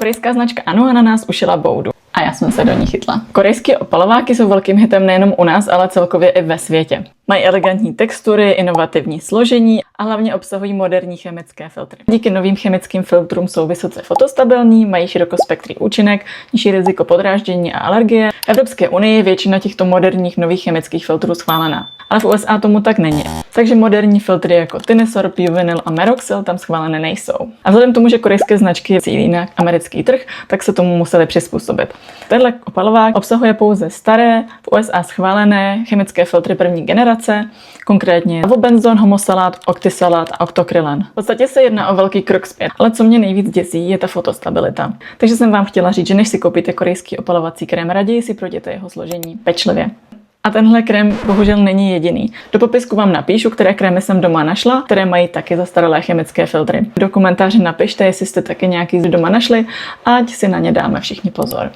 Korejská značka Anu na nás ušila boudu. A já jsem se do ní chytla. Korejské opalováky jsou velkým hitem nejenom u nás, ale celkově i ve světě. Mají elegantní textury, inovativní složení a hlavně obsahují moderní chemické filtry. Díky novým chemickým filtrům jsou vysoce fotostabilní, mají širokospektrý účinek, nižší riziko podráždění a alergie. V Evropské unii je většina těchto moderních nových chemických filtrů schválená. Ale v USA tomu tak není. Takže moderní filtry jako Tinisorb, Juvenil a Meroxyl tam schválené nejsou. A vzhledem k tomu, že korejské značky cílí na americký trh, tak se tomu museli přizpůsobit. Tenhle opalovák obsahuje pouze staré, v USA schválené chemické filtry první generace, konkrétně avobenzon, homosalát, oktysalát a oktokrylen. V podstatě se jedná o velký krok zpět, ale co mě nejvíc děsí, je ta fotostabilita. Takže jsem vám chtěla říct, že než si koupíte korejský opalovací krém, raději si projděte jeho složení pečlivě. A tenhle krém bohužel není jediný. Do popisku vám napíšu, které krémy jsem doma našla, které mají taky zastaralé chemické filtry. Do komentáře napište, jestli jste taky nějaký doma našli, ať si na ně dáme všichni pozor.